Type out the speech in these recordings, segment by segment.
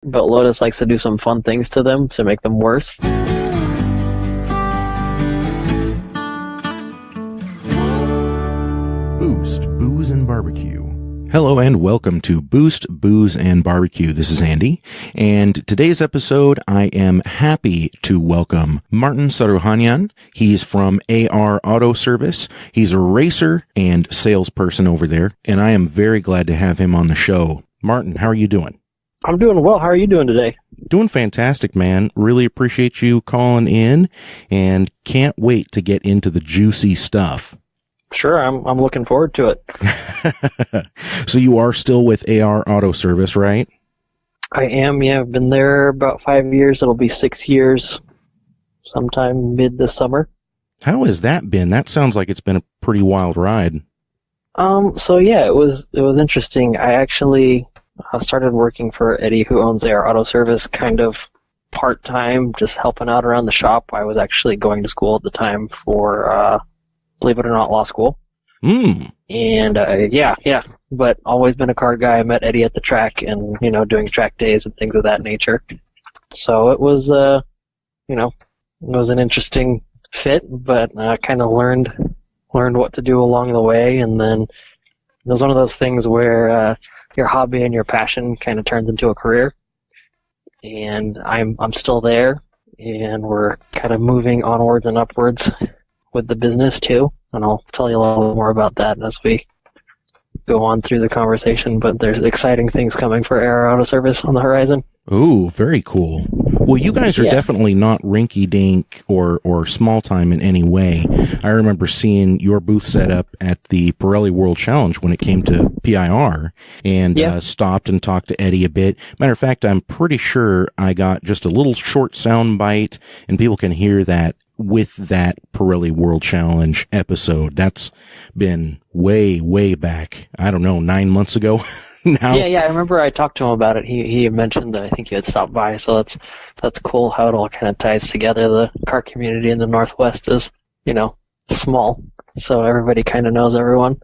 but Lotus likes to do some fun things to them to make them worse. Boost, Booze, and Barbecue. Hello and welcome to Boost, Booze, and Barbecue. This is Andy, and today's episode I am happy to welcome Martin Sarukhanyan. He's from AR Auto Service. He's a racer and salesperson over there, and I am very glad to have him on the show. Martin, how are you doing? I'm doing well. How are you doing today? Doing fantastic, man. Really appreciate you calling in, and can't wait to get into the juicy stuff. Sure, I'm looking forward to it. So you are still with AR Auto Service, right? I am, yeah. I've been there about 5 years. It'll be 6 years sometime mid this summer. How has that been? That sounds like it's been a pretty wild ride. So yeah, it was interesting. I actually started working for Eddie, who owns AR Auto Service, kind of part-time, just helping out around the shop. I was actually going to school at the time for, believe it or not, law school. And yeah, but always been a car guy. I met Eddie at the track and, doing track days and things of that nature. So it was, it was an interesting fit, but I kind of learned what to do along the way. And then it was one of those things where your hobby and your passion kind of turns into a career. And I'm still there, and we're kind of moving onwards and upwards with the business too, and I'll tell you a little bit more about that as we go on through the conversation, but there's exciting things coming for AR Auto Service on the horizon. Ooh, very cool. Well, you guys are definitely not rinky-dink or small-time in any way. I remember seeing your booth set up at the Pirelli World Challenge when it came to PIR, and stopped and talked to Eddie a bit. Matter of fact, I'm pretty sure I got just a little short sound bite, and people can hear that with that Pirelli World Challenge episode. That's been way, way back. I don't know, 9 months ago now. Yeah. I remember I talked to him about it. He had mentioned that I think you had stopped by, so that's cool how it all kind of ties together. The car community in the Northwest is, small, so everybody kind of knows everyone.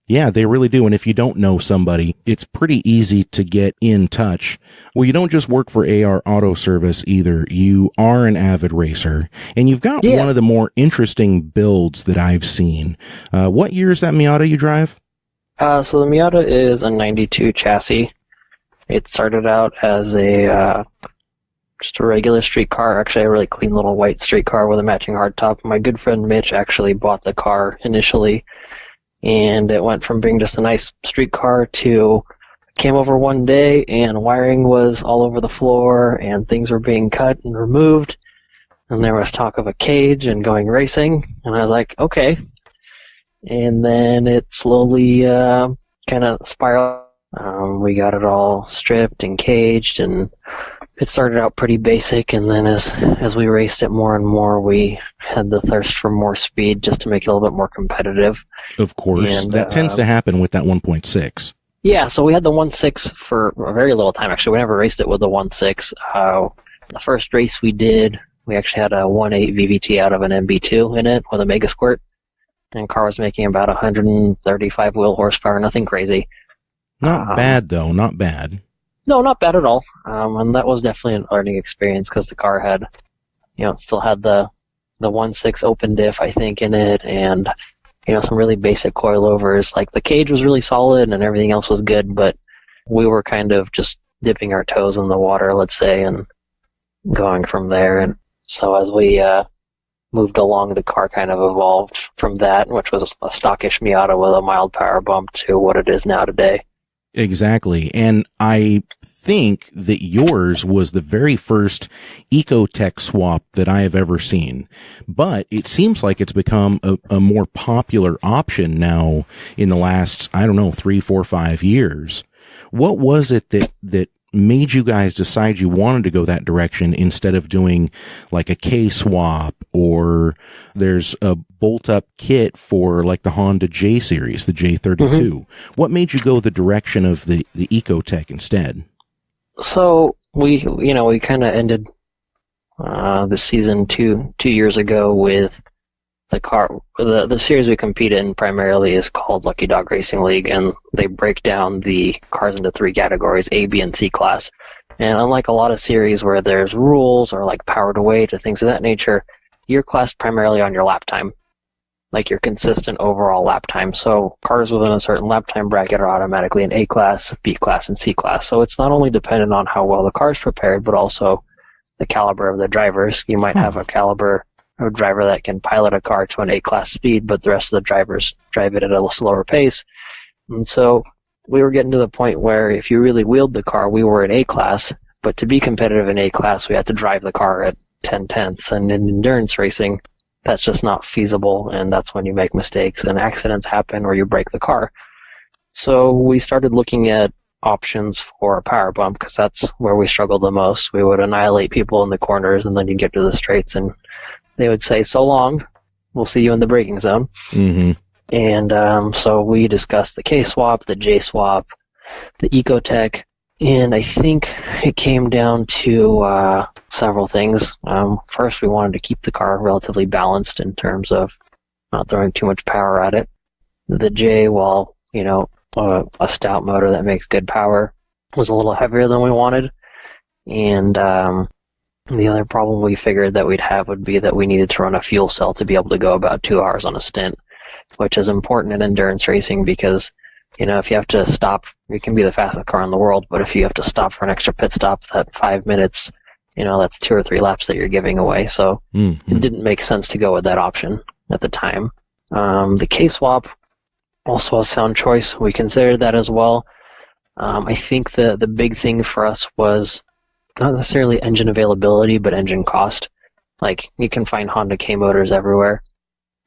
Yeah, they really do. And if you don't know somebody, it's pretty easy to get in touch. Well, you don't just work for AR Auto Service either. You are an avid racer, and you've got one of the more interesting builds that I've seen. What year is that Miata you drive? So the Miata is a 92 chassis. It started out as just a regular street car, actually a really clean little white street car with a matching hardtop. My good friend Mitch actually bought the car initially, and it went from being just a nice street car to came over one day and wiring was all over the floor and things were being cut and removed, and there was talk of a cage and going racing, and I was like, okay. And then it slowly kind of spiraled. We got it all stripped and caged, and it started out pretty basic, and then as we raced it more and more, we had the thirst for more speed just to make it a little bit more competitive. Of course. And that tends to happen with that 1.6. Yeah, so we had the 1.6 for a very little time, actually. We never raced it with the 1.6. The first race we did, we actually had a 1.8 VVT out of an MB2 in it with a Mega Squirt, and the car was making about 135 wheel horsepower, nothing crazy. Not bad, though. Not bad. No, not bad at all. And that was definitely an learning experience because the car had, it still had the 1.6 open diff, I think, in it, and, some really basic coilovers. Like, the cage was really solid and everything else was good, but we were kind of just dipping our toes in the water, let's say, and going from there. And so as we moved along, the car kind of evolved from that, which was a stockish Miata with a mild power bump, to what it is now today. Exactly. And I think that yours was the very first Ecotech swap that I have ever seen. But it seems like it's become a more popular option now in the last, 3, 4, 5 years. What was it that made you guys decide you wanted to go that direction instead of doing like a K swap, or there's a bolt up kit for like the Honda J series, the J32. Mm-hmm. What made you go the direction of the Ecotech instead? So we kind of ended the season two years ago with the car. The series we compete in primarily is called Lucky Dog Racing League, and they break down the cars into three categories: A, B, and C class. And unlike a lot of series where there's rules or like power to weight or things of that nature, you're classed primarily on your lap time, like your consistent overall lap time. So cars within a certain lap time bracket are automatically in A class, B class, and C class. So it's not only dependent on how well the car's prepared, but also the caliber of the drivers. You might have a caliber of driver that can pilot a car to an A class speed, but the rest of the drivers drive it at a slower pace. And so we were getting to the point where if you really wheeled the car, we were in A class, but to be competitive in A class, we had to drive the car at 10 tenths. And in endurance racing, that's just not feasible, and that's when you make mistakes and accidents happen or you break the car. So we started looking at options for a power bump because that's where we struggled the most. We would annihilate people in the corners, and then you get to the straights, and they would say, "So long, we'll see you in the braking zone." Mm-hmm. And so we discussed the K-swap, the J-swap, the Ecotech, and I think it came down to several things. First, we wanted to keep the car relatively balanced in terms of not throwing too much power at it. The J, while, a stout motor that makes good power, was a little heavier than we wanted. And the other problem we figured that we'd have would be that we needed to run a fuel cell to be able to go about 2 hours on a stint, which is important in endurance racing because, if you have to stop, you can be the fastest car in the world, but if you have to stop for an extra pit stop, that 5 minutes, that's 2 or 3 laps that you're giving away. So It didn't make sense to go with that option at the time. The K-swap, also a sound choice. We considered that as well. I think the big thing for us was not necessarily engine availability, but engine cost. Like, you can find Honda K motors everywhere,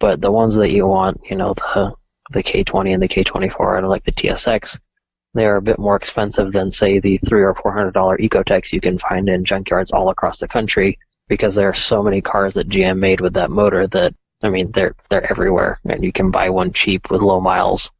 but the ones that you want, the K20 and the K24 and like the TSX, they're a bit more expensive than, say, the $300 or $400 Ecotechs you can find in junkyards all across the country, because there are so many cars that GM made with that motor that, they're everywhere, and you can buy one cheap with low miles.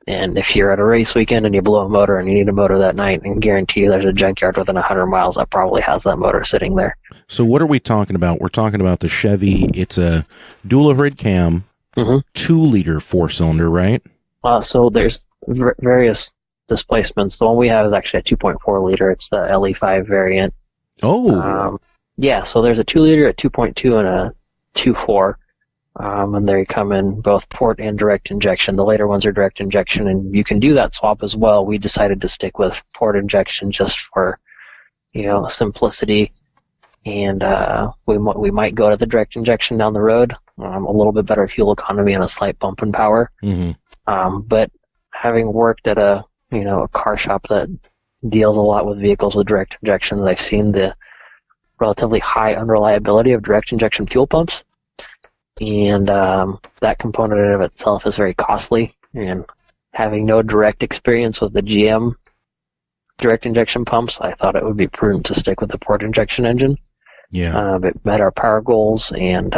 And if you're at a race weekend and you blow a motor and you need a motor that night, I can guarantee you there's a junkyard within 100 miles that probably has that motor sitting there. So what are we talking about? We're talking about the Chevy. It's a dual overhead cam, 2-liter 4-cylinder, right? So there's various displacements. The one we have is actually a 2.4 liter. It's the LE5 variant. Oh. Yeah, so there's a 2 liter, a 2.2, and a 2.4. And they come in both port and direct injection. The later ones are direct injection, and you can do that swap as well. We decided to stick with port injection just for, simplicity. And we might go to the direct injection down the road. A little bit better fuel economy and a slight bump in power. Mm-hmm. But having worked at a car shop that deals a lot with vehicles with direct injections, I've seen the relatively high unreliability of direct injection fuel pumps. And that component of itself is very costly. And having no direct experience with the GM direct injection pumps, I thought it would be prudent to stick with the port injection engine. Yeah. It met our power goals, and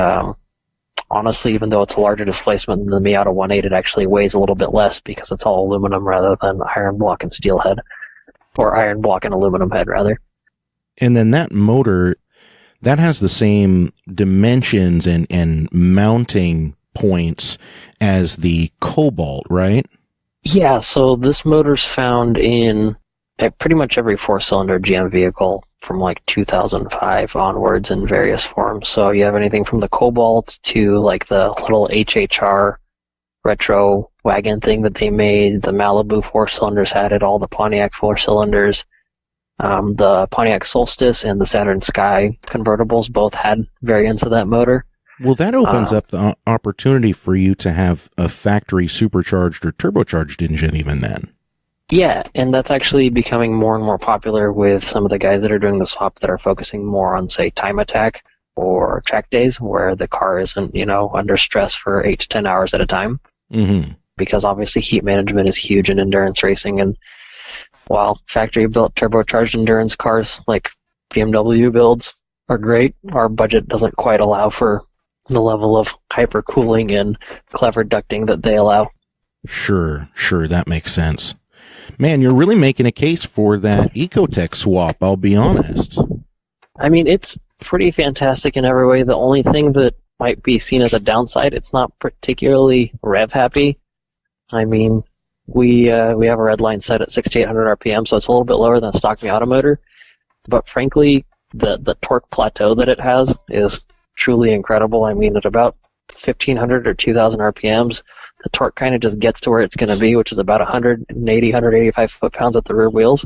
honestly, even though it's a larger displacement than the Miata 1.8, it actually weighs a little bit less because it's all aluminum rather than iron block and steel head, or iron block and aluminum head, rather. And then that motor, that has the same dimensions and mounting points as the Cobalt, right? Yeah, so this motor's found in pretty much every 4-cylinder GM vehicle from like 2005 onwards in various forms. So you have anything from the Cobalt to like the little HHR retro wagon thing that they made. The Malibu 4-cylinders had it, all the Pontiac 4-cylinders. The Pontiac Solstice and the Saturn Sky convertibles both had variants of that motor. Well, that opens up the opportunity for you to have a factory supercharged or turbocharged engine even then. Yeah, and that's actually becoming more and more popular with some of the guys that are doing the swap that are focusing more on, say, time attack or track days where the car isn't, under stress for 8 to 10 hours at a time. Mm-hmm. Because obviously heat management is huge in endurance racing, and while factory-built turbocharged endurance cars like BMW builds are great, our budget doesn't quite allow for the level of hypercooling and clever ducting that they allow. Sure, that makes sense. Man, you're really making a case for that Ecotech swap, I'll be honest. It's pretty fantastic in every way. The only thing that might be seen as a downside, it's not particularly rev-happy. We have a red line set at 6,800 RPM, so it's a little bit lower than a stock Miata motor. But frankly, the torque plateau that it has is truly incredible. I mean, at about 1,500 or 2,000 RPMs, the torque kind of just gets to where it's going to be, which is about 180, 185 foot-pounds at the rear wheels.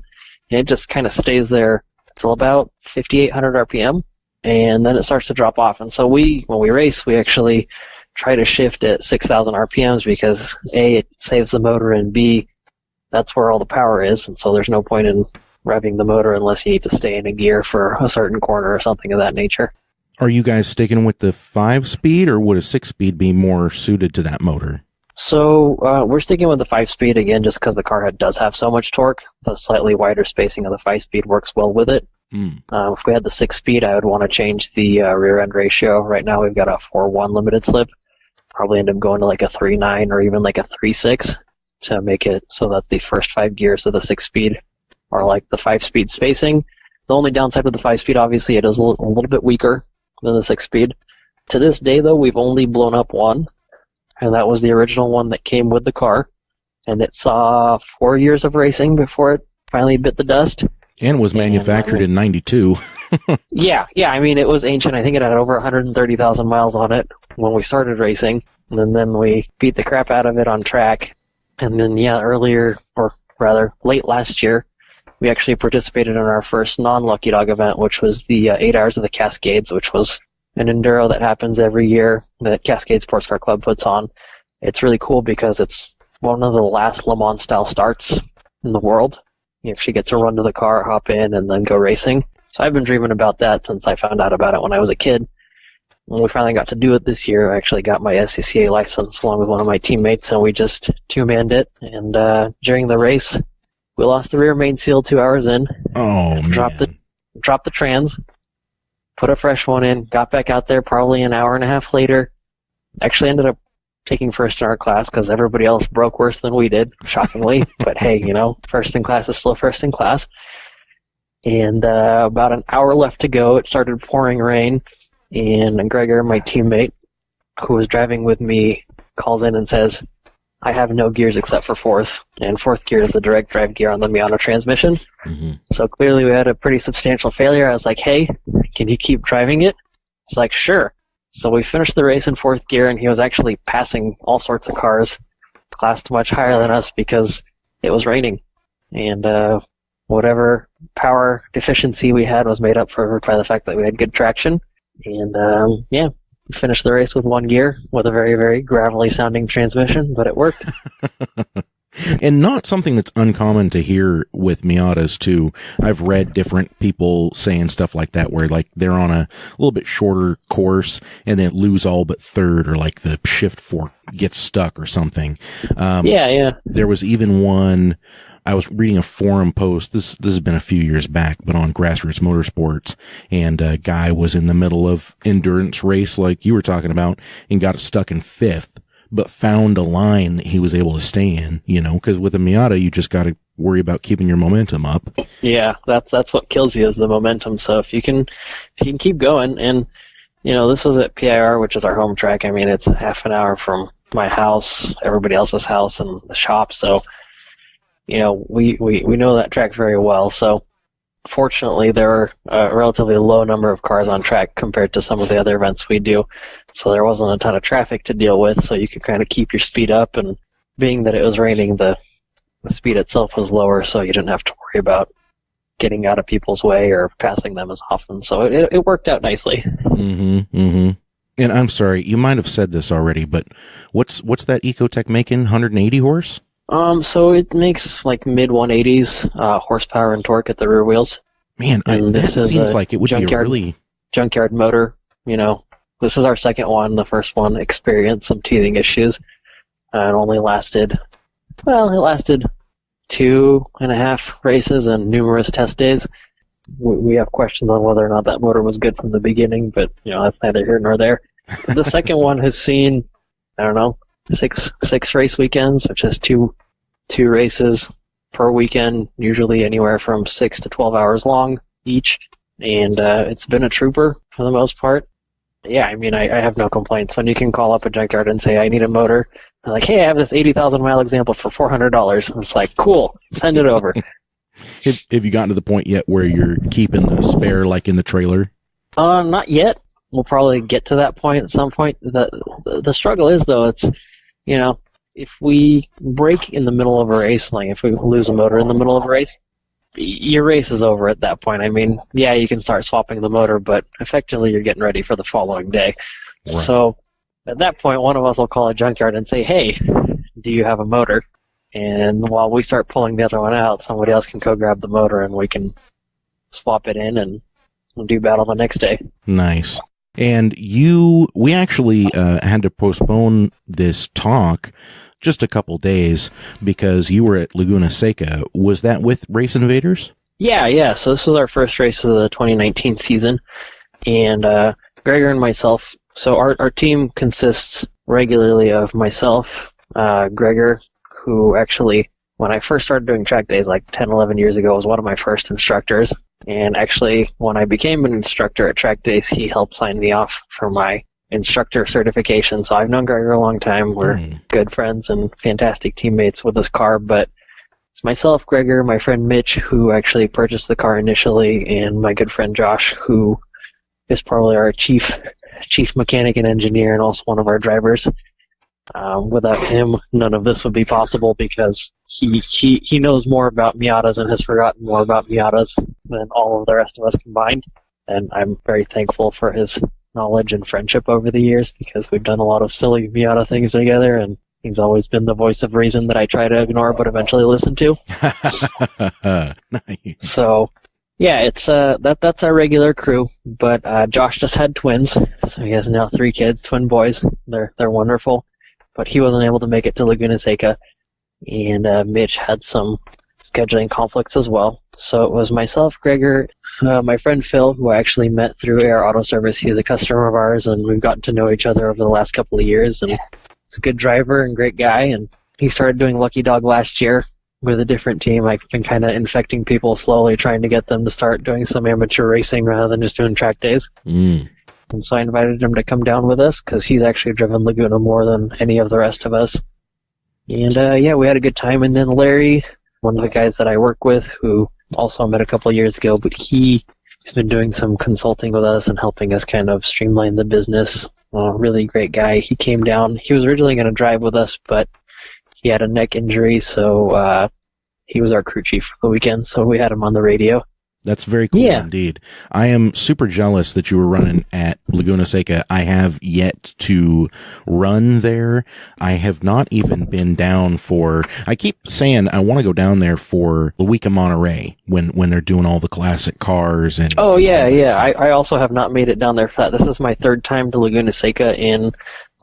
And it just kind of stays there until about 5,800 RPM, and then it starts to drop off. And so when we race, we actually try to shift at 6,000 RPMs because A, it saves the motor, and B, that's where all the power is, and so there's no point in revving the motor unless you need to stay in a gear for a certain corner or something of that nature. Are you guys sticking with the 5-speed, or would a 6-speed be more suited to that motor? So we're sticking with the 5-speed again just because the car does have so much torque. The slightly wider spacing of the 5-speed works well with it. If we had the 6-speed, I would want to change the rear-end ratio. Right now we've got a 4.1 limited slip. Probably end up going to like a 3.9 or even like a 3.6 to make it so that the first 5 gears of the 6-speed are like the 5-speed spacing. The only downside with the 5-speed, obviously, it is a little bit weaker than the 6-speed. To this day, though, we've only blown up one, and that was the original one that came with the car. And it saw 4 years of racing before it finally bit the dust. And was manufactured in 92. Yeah, I mean, it was ancient. I think it had over 130,000 miles on it when we started racing. And then we beat the crap out of it on track. And then, late last year, we actually participated in our first non-Lucky Dog event, which was the 8 Hours of the Cascades, which was an enduro that happens every year that Cascade Sports Car Club puts on. It's really cool because it's one of the last Le Mans-style starts in the world. You actually get to run to the car, hop in, and then go racing. So I've been dreaming about that since I found out about it when I was a kid. When we finally got to do it this year, I actually got my SCCA license along with one of my teammates, and we just two-manned it. And during the race, we lost the rear main seal 2 hours in. Oh, man. Dropped the trans, put a fresh one in, got back out there probably an hour and a half later. Actually ended up taking first in our class because everybody else broke worse than we did, shockingly. But hey, first in class is still first in class. And about an hour left to go, it started pouring rain, and Gregor, my teammate, who was driving with me, calls in and says, I have no gears except for fourth, and fourth gear is the direct drive gear on the Miata transmission. Mm-hmm. So clearly we had a pretty substantial failure. I was like, hey, can you keep driving it? He's like, sure. So we finished the race in fourth gear, and he was actually passing all sorts of cars classed much higher than us because it was raining. And whatever power deficiency we had was made up for by the fact that we had good traction. And we finished the race with one gear with a very, very gravelly sounding transmission, but it worked. And not something that's uncommon to hear with Miatas too. I've read different people saying stuff like that where like they're on a little bit shorter course and then lose all but third, or like the shift fork gets stuck or something. Yeah. There was even one, I was reading a forum post, this has been a few years back, but on Grassroots Motorsports, and a guy was in the middle of endurance race like you were talking about and got stuck in fifth, but found a line that he was able to stay in, because with a Miata, you just got to worry about keeping your momentum up. Yeah, that's what kills you is the momentum. So if you can keep going, and, this was at PIR, which is our home track. I mean, it's half an hour from my house, everybody else's house, and the shop. So, we know that track very well. So fortunately, there were a relatively low number of cars on track compared to some of the other events we do. So there wasn't a ton of traffic to deal with, so you could kind of keep your speed up. And being that it was raining, the speed itself was lower, so you didn't have to worry about getting out of people's way or passing them as often. So it worked out nicely. Mm-hmm, mm-hmm. And I'm sorry, you might have said this already, but what's that Ecotec making? 180 horse? So it makes like mid 180s horsepower and torque at the rear wheels. Man, that seems like it would be a really junkyard motor. This is our second one. The first one experienced some teething issues, and only lasted 2.5 races and numerous test days. We have questions on whether or not that motor was good from the beginning, but that's neither here nor there. The second one has seen, I don't know, six race weekends, which is two races per weekend, usually anywhere from 6 to 12 hours long each, and it's been a trooper for the most part. Yeah, I mean, I have no complaints. When you can call up a junkyard and say, I need a motor, they're like, hey, I have this 80,000 mile example for $400. And it's like, cool, send it over. Have you gotten to the point yet where you're keeping the spare like in the trailer? Not yet. We'll probably get to that point at some point. The struggle is, though, it's, if we break in the middle of a race, like if we lose a motor in the middle of a race, your race is over at that point. I mean, yeah, you can start swapping the motor, but effectively you're getting ready for the following day. Right. So at that point, one of us will call a junkyard and say, hey, do you have a motor? And while we start pulling the other one out, somebody else can go grab the motor and we can swap it in and do battle the next day. Nice. And we actually had to postpone this talk just a couple days because you were at Laguna Seca. Was that with Race Invaders? Yeah. So this was our first race of the 2019 season. And Gregor and myself, so our team consists regularly of myself, Gregor, who actually, when I first started doing track days like 10, 11 years ago, was one of my first instructors. And actually, when I became an instructor at track days, he helped sign me off for my instructor certification. So I've known Gregor a long time. We're good friends and fantastic teammates with this car. But it's myself, Gregor, my friend Mitch, who actually purchased the car initially, and my good friend Josh, who is probably our chief mechanic and engineer and also one of our drivers. Without him, none of this would be possible because he knows more about Miatas and has forgotten more about Miatas than all of the rest of us combined. And I'm very thankful for his knowledge and friendship over the years because we've done a lot of silly Miata things together, and he's always been the voice of reason that I try to ignore but eventually listen to. Nice. So, yeah, it's that's our regular crew, but Josh just had twins, so he has now 3 kids, twin boys. They're wonderful. But he wasn't able to make it to Laguna Seca, and Mitch had some scheduling conflicts as well. So it was myself, Gregor, my friend Phil, who I actually met through AR Auto Service. He's a customer of ours, and we've gotten to know each other over the last couple of years. And he's a good driver and great guy. And he started doing Lucky Dog last year with a different team. I've been kind of infecting people slowly, trying to get them to start doing some amateur racing rather than just doing track days. And so I invited him to come down with us because he's actually driven Laguna more than any of the rest of us. And we had a good time. And then Larry, one of the guys that I work with, who also I met a couple of years ago, but he's been doing some consulting with us and helping us kind of streamline the business. Really great guy. He came down. He was originally going to drive with us, but he had a neck injury, so he was our crew chief for the weekend, so we had him on the radio. That's very cool indeed. I am super jealous that you were running at Laguna Seca. I have yet to run there. I have not even been down I keep saying I want to go down there for the week of Monterey when they're doing all the classic cars and. Oh yeah. I also have not made it down there for that. This is my 3rd time to Laguna Seca in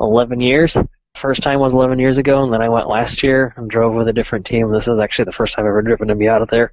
11 years. First time was 11 years ago, and then I went last year and drove with a different team. This is actually the first time I've ever driven to be out of there.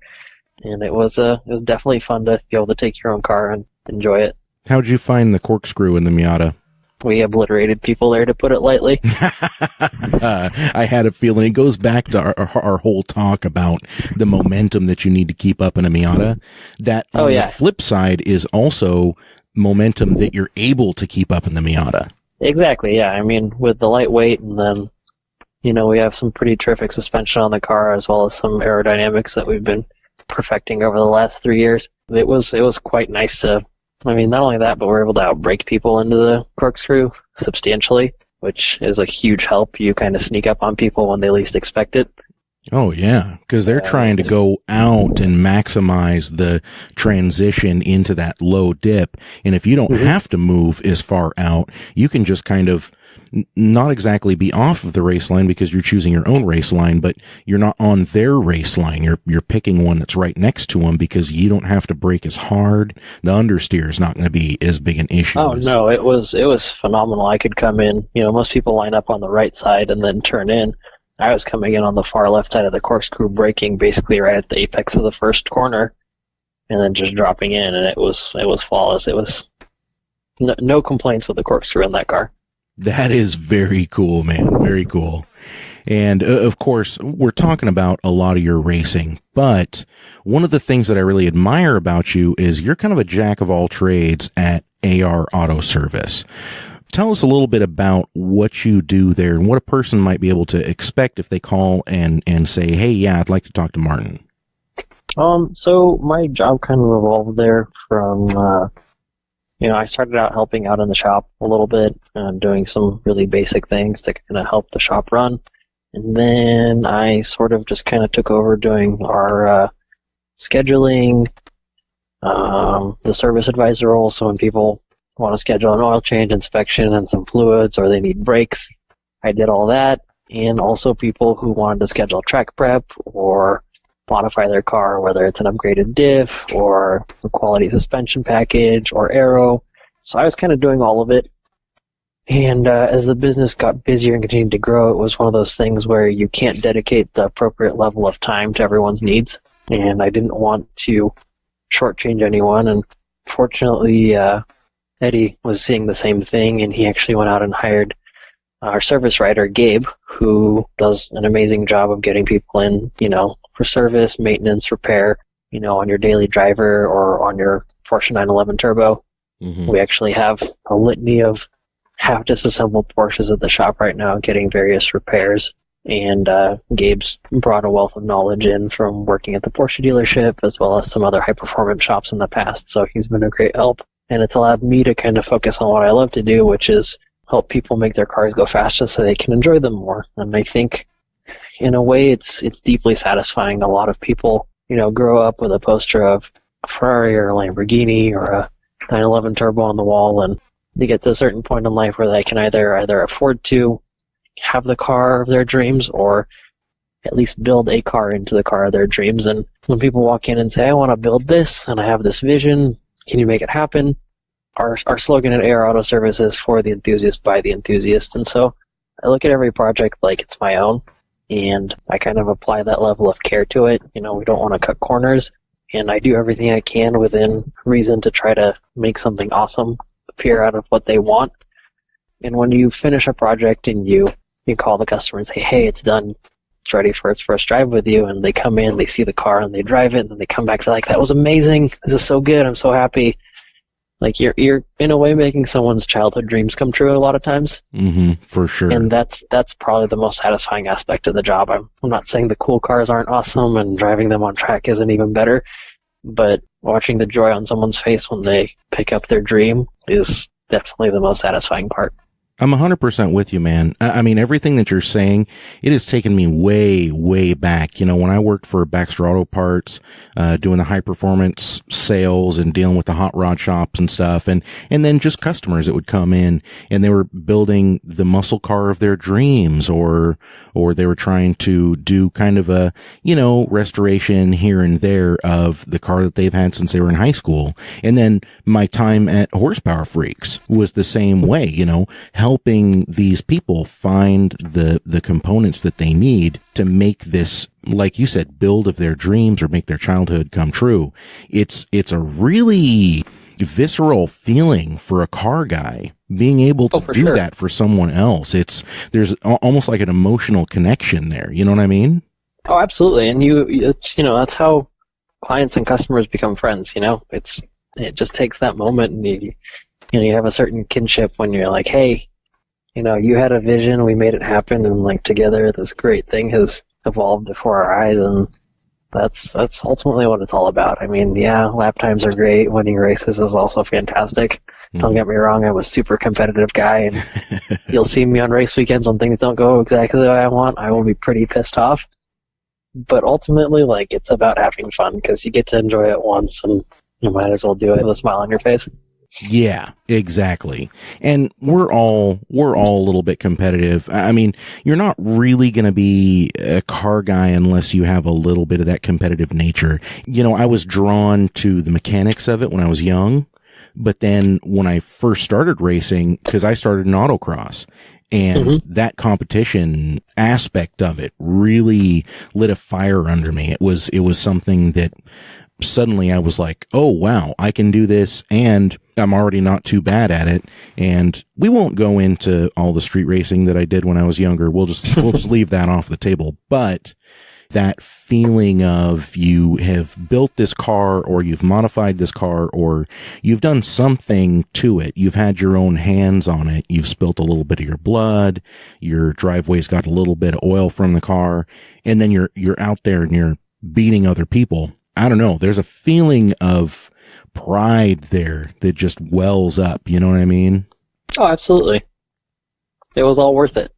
And it was definitely fun to be able to take your own car and enjoy it. How'd you find the corkscrew in the Miata? We obliterated people there, to put it lightly. I had a feeling it goes back to our whole talk about the momentum that you need to keep up in a Miata. That on the flip side is also momentum that you're able to keep up in the Miata. Exactly, yeah. I mean, with the lightweight, and then, we have some pretty terrific suspension on the car, as well as some aerodynamics that we've been perfecting over the last 3 years. It was quite nice to, not only that, but we're able to outbrake people into the corkscrew substantially, which is a huge help. You kind of sneak up on people when they least expect it. Oh yeah, because they're trying to go out and maximize the transition into that low dip, and if you don't have to move as far out, you can just kind of not exactly be off of the race line because you're choosing your own race line, but you're not on their race line. You're picking one that's right next to them because you don't have to brake as hard. The understeer is not going to be as big an issue. Oh no, it was phenomenal. I could come in. Most people line up on the right side and then turn in. I was coming in on the far left side of the corkscrew, braking basically right at the apex of the first corner, and then just dropping in, and it was flawless. It was no complaints with the corkscrew in that car. That is very cool, man. Very cool. And of course, we're talking about a lot of your racing, but one of the things that I really admire about you is you're kind of a jack of all trades at AR Auto Service. Tell us a little bit about what you do there and what a person might be able to expect if they call and say, hey, yeah, I'd like to talk to Martin. So my job kind of evolved there from, I started out helping out in the shop a little bit, doing some really basic things to kind of help the shop run. And then I sort of just kind of took over doing our scheduling, the service advisor role. So when people want to schedule an oil change, inspection, and some fluids, or they need brakes, I did all that. And also people who wanted to schedule track prep or modify their car, whether it's an upgraded diff or a quality suspension package or aero. So I was kind of doing all of it. And as the business got busier and continued to grow, it was one of those things where you can't dedicate the appropriate level of time to everyone's needs. And I didn't want to shortchange anyone. And fortunately, Eddie was seeing the same thing, and he actually went out and hired our service writer, Gabe, who does an amazing job of getting people in, for service, maintenance, repair, on your daily driver or on your Porsche 911 Turbo. Mm-hmm. We actually have a litany of half disassembled Porsches at the shop right now getting various repairs. And Gabe's brought a wealth of knowledge in from working at the Porsche dealership as well as some other high-performance shops in the past. So he's been a great help. And it's allowed me to kind of focus on what I love to do, which is help people make their cars go faster so they can enjoy them more. And I think, in a way, it's deeply satisfying. A lot of people, grow up with a poster of a Ferrari or a Lamborghini or a 911 Turbo on the wall, and they get to a certain point in life where they can either afford to have the car of their dreams or at least build a car into the car of their dreams. And when people walk in and say, I want to build this and I have this vision, can you make it happen? Our slogan at AR Auto Service is for the enthusiast by the enthusiast. And so I look at every project like it's my own, and I kind of apply that level of care to it. We don't want to cut corners, and I do everything I can within reason to try to make something awesome appear out of what they want. And when you finish a project and you call the customer and say, hey, it's done, it's ready for its first drive with you, and they come in, they see the car, and they drive it, and then they come back, they're like, that was amazing, this is so good, I'm so happy. Like, you're in a way making someone's childhood dreams come true a lot of times. Mm-hmm, for sure. And that's probably the most satisfying aspect of the job. I'm not saying the cool cars aren't awesome and driving them on track isn't even better, but watching the joy on someone's face when they pick up their dream is definitely the most satisfying part. I'm 100% with you, man. I mean, everything that you're saying, it has taken me way, way back. When I worked for Baxter Auto Parts, doing the high performance sales and dealing with the hot rod shops and stuff. And then just customers that would come in and they were building the muscle car of their dreams, or they were trying to do kind of a, restoration here and there of the car that they've had since they were in high school. And then my time at Horsepower Freaks was the same way, helping these people find the components that they need to make this, like you said, build of their dreams or make their childhood come true. It's a really visceral feeling for a car guy being able to do that for someone else. There's almost like an emotional connection there. You know what I mean? Oh, absolutely. And that's how clients and customers become friends. It just takes that moment, and you have a certain kinship when you're like, hey, you had a vision, we made it happen, and like together this great thing has evolved before our eyes, and that's ultimately what it's all about. I mean, yeah, lap times are great, winning races is also fantastic. Don't get me wrong, I'm a super competitive guy, and you'll see me on race weekends when things don't go exactly the way I want. I will be pretty pissed off. But ultimately, like, it's about having fun, because you get to enjoy it once, and you might as well do it with a smile on your face. Yeah, exactly. And we're all a little bit competitive. I mean, you're not really going to be a car guy unless you have a little bit of that competitive nature. I was drawn to the mechanics of it when I was young, but then when I first started racing, because I started in autocross, and that competition aspect of it really lit a fire under me. It was something that suddenly I was like, oh wow, I can do this, and I'm already not too bad at it. And we won't go into all the street racing that I did when I was younger. We'll just leave that off the table. But that feeling of you have built this car, or you've modified this car, or you've done something to it. You've had your own hands on it. You've spilt a little bit of your blood. Your driveway's got a little bit of oil from the car. And then you're out there and you're beating other people. I don't know, there's a feeling of pride there that just wells up. You know what I mean? Oh, absolutely. It was all worth it.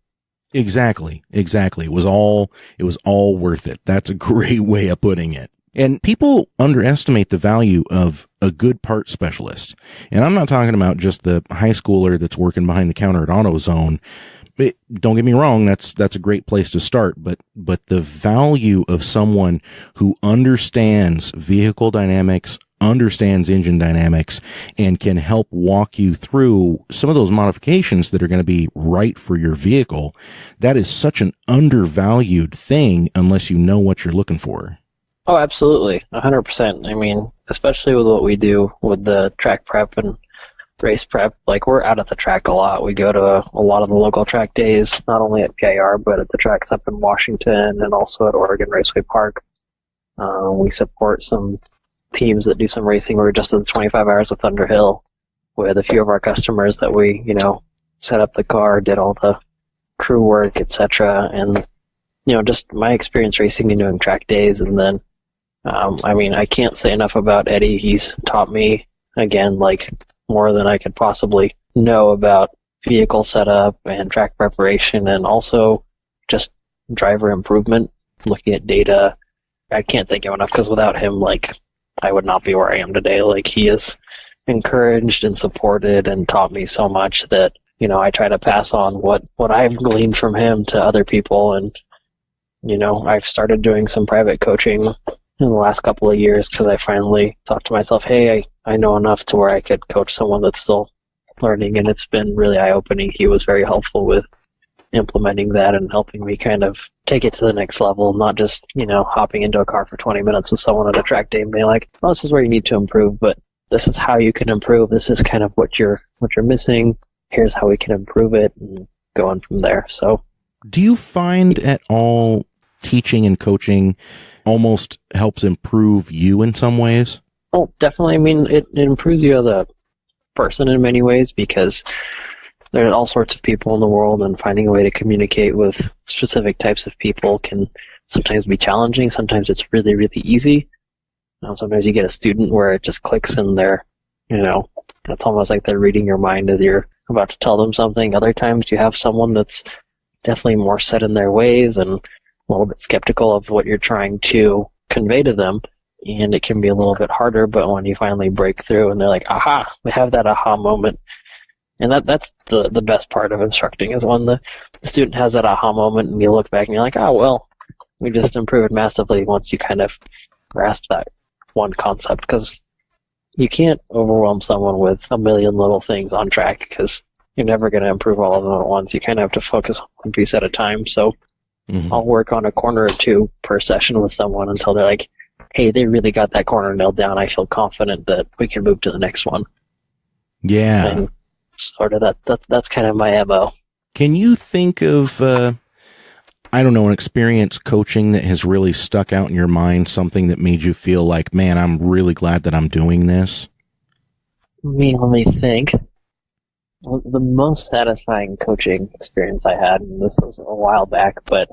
Exactly. It was all worth it. That's a great way of putting it. And people underestimate the value of a good part specialist. And I'm not talking about just the high schooler that's working behind the counter at AutoZone. Don't get me wrong, that's a great place to start, but the value of someone who understands vehicle dynamics, understands engine dynamics, and can help walk you through some of those modifications that are going to be right for your vehicle, that is such an undervalued thing unless you know what you're looking for. Oh, absolutely. 100%. I mean, especially with what we do with the track prep and race prep, like we're out at the track a lot. We go to a lot of the local track days, not only at PIR, but at the tracks up in Washington and also at Oregon Raceway Park. We support some teams that do some racing. We were just at the 25 Hours of Thunder Hill with a few of our customers that we, set up the car, did all the crew work, etc. And, just my experience racing and doing track days. And then, I can't say enough about Eddie. He's taught me, again, like more than I could possibly know about vehicle setup and track preparation, and also just driver improvement, looking at data. I can't thank him enough, because without him, I would not be where I am today. He has encouraged and supported and taught me so much that, I try to pass on what I've gleaned from him to other people. And, I've started doing some private coaching in the last couple of years, because I finally thought to myself, hey, I know enough to where I could coach someone that's still learning, and it's been really eye-opening. He was very helpful with implementing that and helping me kind of take it to the next level, not just, hopping into a car for 20 minutes with someone at a track day and being like, oh, this is where you need to improve, but this is how you can improve. This is kind of what you're missing. Here's how we can improve it, and going from there. So, do you find at all teaching and coaching almost helps improve you in some ways? Oh, definitely. I mean, it improves you as a person in many ways, because there are all sorts of people in the world, and finding a way to communicate with specific types of people can sometimes be challenging. Sometimes it's really, really easy. Sometimes you get a student where it just clicks and they're, it's almost like they're reading your mind as you're about to tell them something. Other times you have someone that's definitely more set in their ways and a little bit skeptical of what you're trying to convey to them, and it can be a little bit harder. But when you finally break through and they're like, aha, we have that aha moment. And that's the best part of instructing, is when the student has that aha moment and you look back and you're like, oh, well, we just improved massively once you kind of grasp that one concept, because you can't overwhelm someone with a million little things on track, because you're never going to improve all of them at once. You kind of have to focus on one piece at a time. So I'll work on a corner or two per session with someone until they're like, hey, they really got that corner nailed down. I feel confident that we can move to the next one. Yeah. And sort of that's kind of my MO. Can you think of, an experience coaching that has really stuck out in your mind, something that made you feel like, man, I'm really glad that I'm doing this? Let me think. Well, the most satisfying coaching experience I had, and this was a while back, but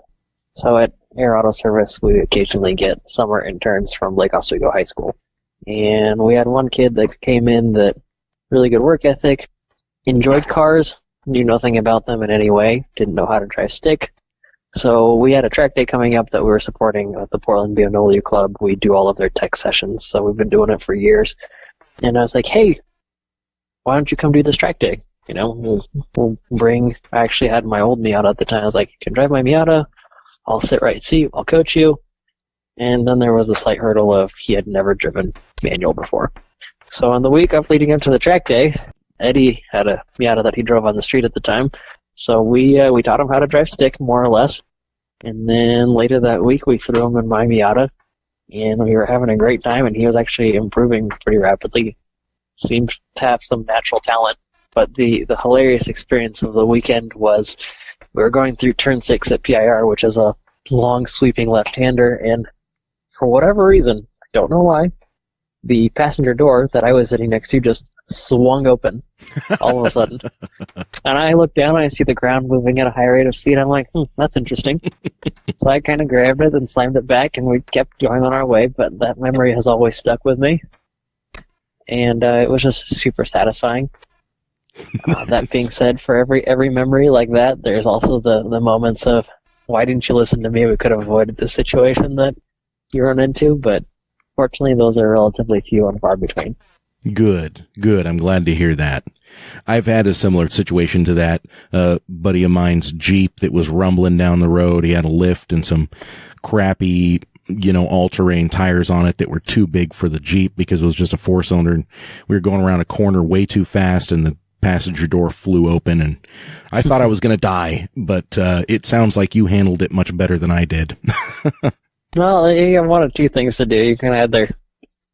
so at Air Auto Service, we occasionally get summer interns from Lake Oswego High School. And we had one kid that came in that really good work ethic, enjoyed cars, knew nothing about them in any way, didn't know how to drive stick. So we had a track day coming up that we were supporting at the Portland BMW Club. We do all of their tech sessions, so we've been doing it for years. And I was like, hey, why don't you come do this track day? We'll bring, I actually had my old Miata at the time. I was like, you can drive my Miata, I'll sit right seat, I'll coach you. And then there was the slight hurdle of he had never driven manual before. So on the week of leading up to the track day, Eddie had a Miata that he drove on the street at the time. So we taught him how to drive stick, more or less. And then later that week, we threw him in my Miata, and we were having a great time, and he was actually improving pretty rapidly. Seemed to have some natural talent. But the hilarious experience of the weekend was we were going through turn 6 at PIR, which is a long sweeping left-hander, and for whatever reason, I don't know why, the passenger door that I was sitting next to just swung open all of a sudden. And I look down and I see the ground moving at a high rate of speed. I'm like, that's interesting. So I kind of grabbed it and slammed it back, and we kept going on our way, but that memory has always stuck with me. And it was just super satisfying. That being said, for every memory like that, there's also the moments of, why didn't you listen to me? We could have avoided the situation that you run into, but fortunately, those are relatively few and far between. Good. I'm glad to hear that. I've had a similar situation to that. Buddy of mine's Jeep that was rumbling down the road. He had a lift and some crappy, all-terrain tires on it that were too big for the Jeep because it was just a 4-cylinder. And we were going around a corner way too fast, and the passenger door flew open, and I thought I was going to die, but it sounds like you handled it much better than I did. Well, you have one of two things to do. You can either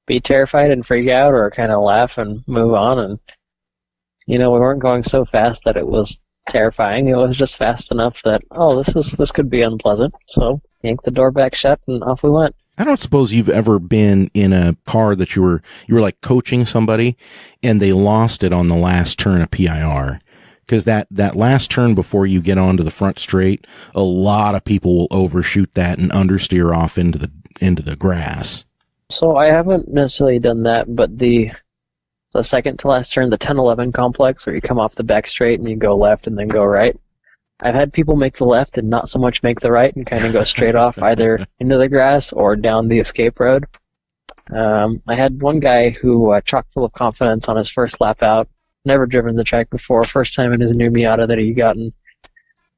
be terrified and freak out, or kind of laugh and move on. And, we weren't going so fast that it was terrifying. It was just fast enough that, this could be unpleasant. So yanked the door back shut, and off we went. I don't suppose you've ever been in a car that you were like coaching somebody and they lost it on the last turn of PIR. Because that last turn before you get onto the front straight, a lot of people will overshoot that and understeer off into the grass. So I haven't necessarily done that, but the second to last turn, the 10-11 complex, where you come off the back straight and you go left and then go right, I've had people make the left and not so much make the right and kind of go straight off either into the grass or down the escape road. I had one guy who, chock full of confidence on his first lap out, never driven the track before, first time in his new Miata that he'd gotten.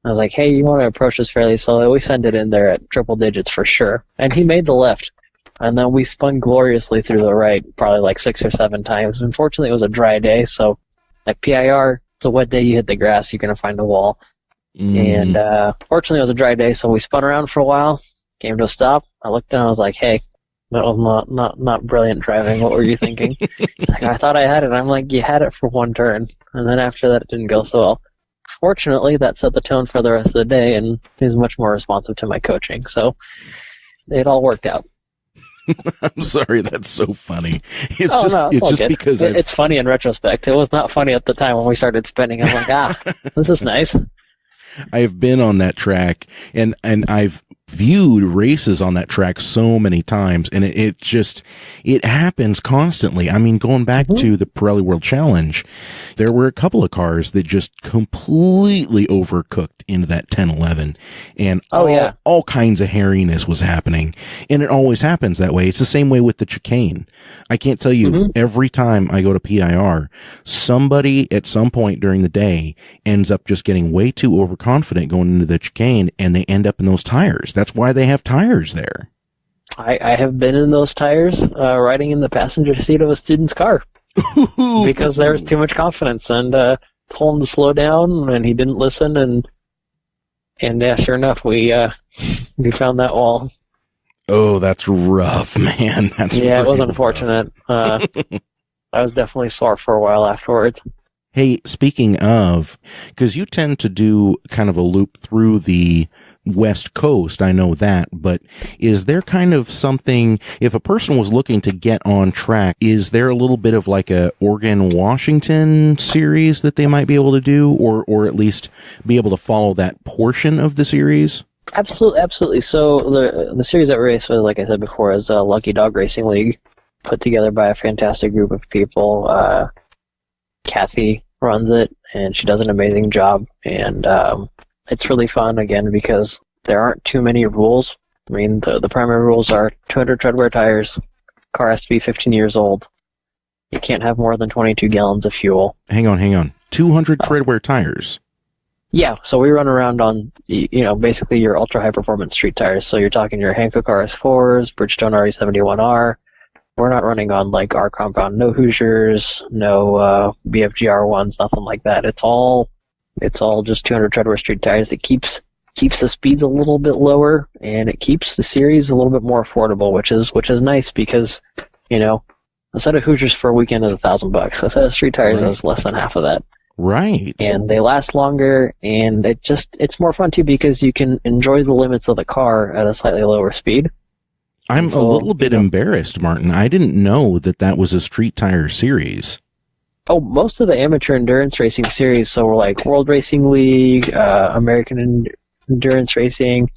I was like, hey, you want to approach this fairly slowly? We send it in there at triple digits for sure. And he made the left. And then we spun gloriously through the right, probably like 6 or 7 times. Unfortunately, it was a dry day, so at PIR, it's a wet day, you hit the grass, you're going to find a wall. And fortunately, it was a dry day, so we spun around for a while, came to a stop. I looked down, I was like, hey, that was not brilliant driving. What were you thinking? He's like, I thought I had it. I'm like, you had it for one turn. And then after that, it didn't go so well. Fortunately, that set the tone for the rest of the day, and he was much more responsive to my coaching. So it all worked out. I'm sorry, that's so funny. It's just good. Because it's funny in retrospect. It was not funny at the time when we started spinning. I'm like, this is nice. I've been on that track, and I've viewed races on that track so many times, and it happens constantly. I mean, going back to the Pirelli World Challenge, there were a couple of cars that just completely overcooked into that 10-11, and all kinds of hairiness was happening, and it always happens that way. It's the same way with the chicane. I can't tell you, every time I go to PIR, somebody at some point during the day ends up just getting way too overconfident going into the chicane, and they end up in those tires. That's why they have tires there. I have been in those tires, riding in the passenger seat of a student's car because there was too much confidence, and told him to slow down, and he didn't listen, and yeah, sure enough, we found that wall. Oh, that's rough, man. It was unfortunate. I was definitely sore for a while afterwards. Hey, speaking of, because you tend to do kind of a loop through the West Coast, I know that, but is there kind of something, if a person was looking to get on track, is there a little bit of like a Oregon, Washington series that they might be able to do, or at least be able to follow that portion of the series? Absolutely. So the series that we race with, like I said before, is Lucky Dog Racing League, put together by a fantastic group of people. Kathy runs it, and she does an amazing job, and it's really fun, again, because there aren't too many rules. I mean, the primary rules are 200 treadwear tires, car has to be 15 years old, you can't have more than 22 gallons of fuel. Hang on. 200 treadwear tires? Yeah, so we run around on, basically your ultra high-performance street tires, so you're talking your Hankook RS4s, Bridgestone RE71R. We're not running on, like, our compound, no Hoosiers, no BFG R1s, nothing like that. It's all just 200 treadwear street tires. It keeps the speeds a little bit lower, and it keeps the series a little bit more affordable, which is nice because, a set of Hoosiers for a weekend is $1,000. A set of street tires is less than half of that. Right. And they last longer, and it's more fun too because you can enjoy the limits of the car at a slightly lower speed. I'm And a so, little bit embarrassed, Martin. I didn't know that was a street tire series. oh, most of the amateur endurance racing series, so we're like World Racing League, American Endurance Racing,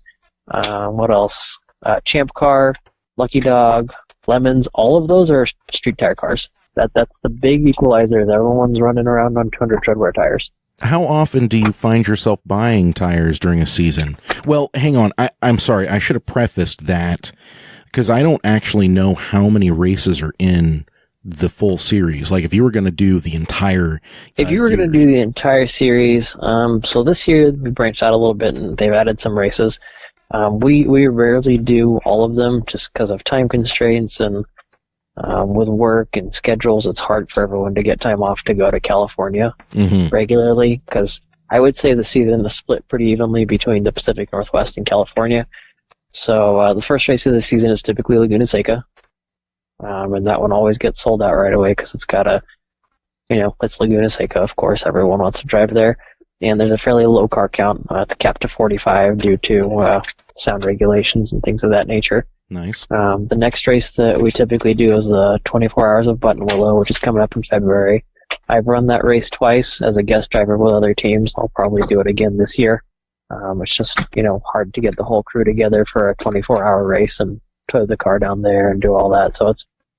what else? Champ Car, Lucky Dog, Lemons, all of those are street tire cars. That's the big equalizer. Everyone's running around on 200 treadwear tires. How often do you find yourself buying tires during a season? Well, hang on. I'm sorry. I should have prefaced that because I don't actually know how many races are in the full series. Like if you were going to do the entire If you were going to do the entire series, so this year we branched out a little bit and they've added some races. We rarely do all of them just because of time constraints and with work and schedules, it's hard for everyone to get time off to go to California regularly because I would say the season is split pretty evenly between the Pacific Northwest and California. So the first race of the season is typically Laguna Seca, and that one always gets sold out right away because it's got it's Laguna Seca, of course. Everyone wants to drive there. And there's a fairly low car count. It's capped to 45 due to sound regulations and things of that nature. Nice. The next race that we typically do is the 24 Hours of Buttonwillow, which is coming up in February. I've run that race twice as a guest driver with other teams. I'll probably do it again this year. It's just, hard to get the whole crew together for a 24-hour race and tow the car down there and do all that. So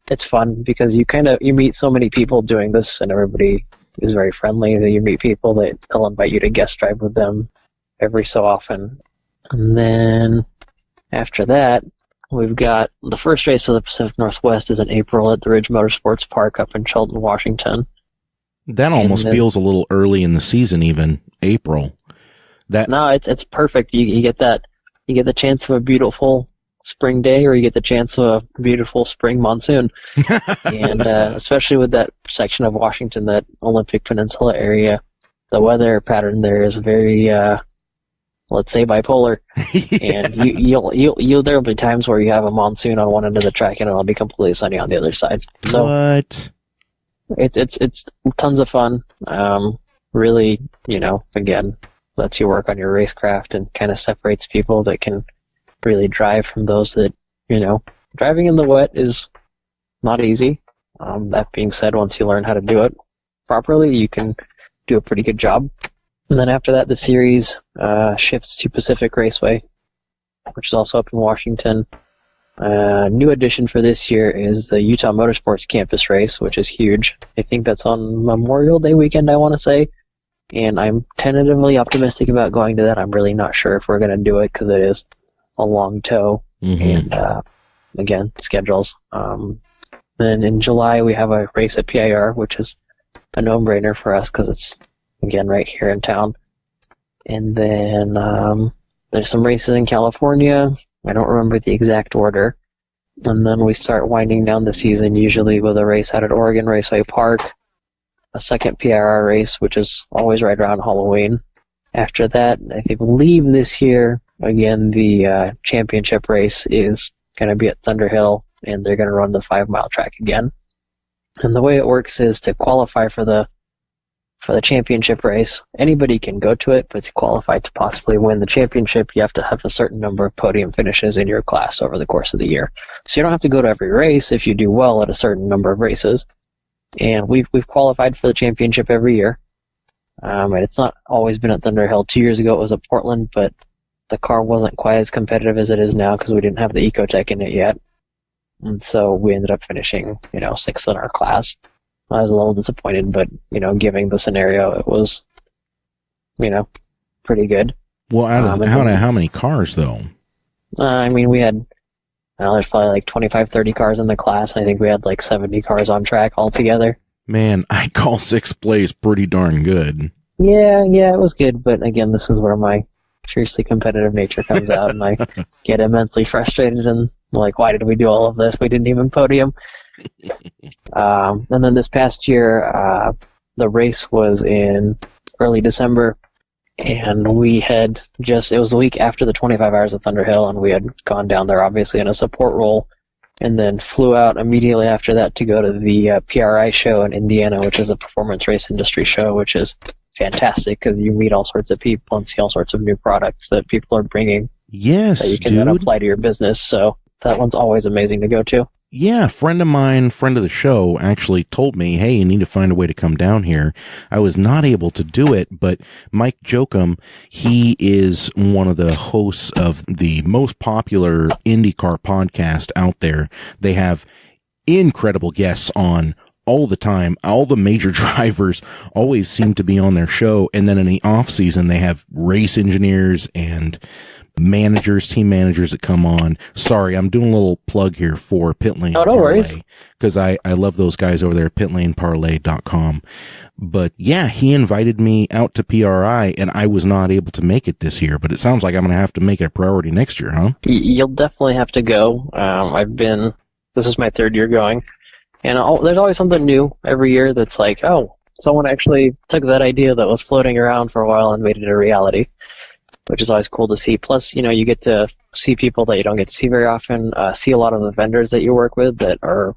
it's fun because you meet so many people doing this and everybody is very friendly that you meet people that they'll invite you to guest drive with them every so often. And then after that, we've got the first race of the Pacific Northwest is in April at the Ridge Motorsports Park up in Shelton, Washington. That almost feels a little early in the season, even April. No, it's perfect. You get the chance of a beautiful spring day, or you get the chance of a beautiful spring monsoon. And especially with that section of Washington, that Olympic Peninsula area, the weather pattern there is very, let's say, bipolar. And you'll there'll be times where you have a monsoon on one end of the track and it'll be completely sunny on the other side. So what? It's tons of fun. Really, again, lets you work on your racecraft and kind of separates people that can really drive from those that, driving in the wet is not easy. That being said, once you learn how to do it properly, you can do a pretty good job. And then after that, the series shifts to Pacific Raceway, which is also up in Washington. New addition for this year is the Utah Motorsports Campus Race, which is huge. I think that's on Memorial Day weekend, I want to say. And I'm tentatively optimistic about going to that. I'm really not sure if we're going to do it because it is a long tow. And, again, schedules. Then in July, we have a race at PIR, which is a no-brainer for us because it's, again, right here in town. And then there's some races in California. I don't remember the exact order. And then we start winding down the season, usually with a race out at Oregon Raceway Park, a second PIR race, which is always right around Halloween. After that, I believe this year, again, the championship race is going to be at Thunderhill, and they're going to run the 5-mile track again. And the way it works is to qualify for the championship race, anybody can go to it, but to qualify to possibly win the championship, you have to have a certain number of podium finishes in your class over the course of the year. So you don't have to go to every race if you do well at a certain number of races. And we've qualified for the championship every year. And it's not always been at Thunderhill. 2 years ago it was at Portland, but the car wasn't quite as competitive as it is now because we didn't have the Ecotec in it yet. And so we ended up finishing, 6th in our class. I was a little disappointed, but, given the scenario, it was, pretty good. Well, how many cars, though? We had, there's probably like 25, 30 cars in the class. I think we had like 70 cars on track altogether. Man, I call 6th place pretty darn good. Yeah, it was good, but again, this is where my fiercely competitive nature comes out, and I get immensely frustrated and like, why did we do all of this? We didn't even podium. And then this past year, the race was in early December, and we had it was the week after the 25 Hours of Thunderhill, and we had gone down there obviously in a support role, and then flew out immediately after that to go to the PRI show in Indiana, which is the Performance Race Industry Show, which is fantastic because you meet all sorts of people and see all sorts of new products that people are bringing. Yes, that you can then apply to your business. So that one's always amazing to go to. Yeah, a friend of mine, friend of the show, actually told me, hey, you need to find a way to come down here. I was not able to do it, but Mike Jokum, he is one of the hosts of the most popular IndyCar podcast out there. They have incredible guests on all the time. All the major drivers always seem to be on their show. And then in the off season, they have race engineers and managers, team managers that come on. Sorry, I'm doing a little plug here for Pit Lane No worries. because I love those guys over there at pitlaneparlay.com. But yeah, he invited me out to PRI and I was not able to make it this year, but it sounds like I'm going to have to make it a priority next year, huh? You'll definitely have to go. This is my third year going, and there's always something new every year that's like, oh, someone actually took that idea that was floating around for a while and made it a reality, which is always cool to see. Plus, you get to see people that you don't get to see very often, see a lot of the vendors that you work with that are,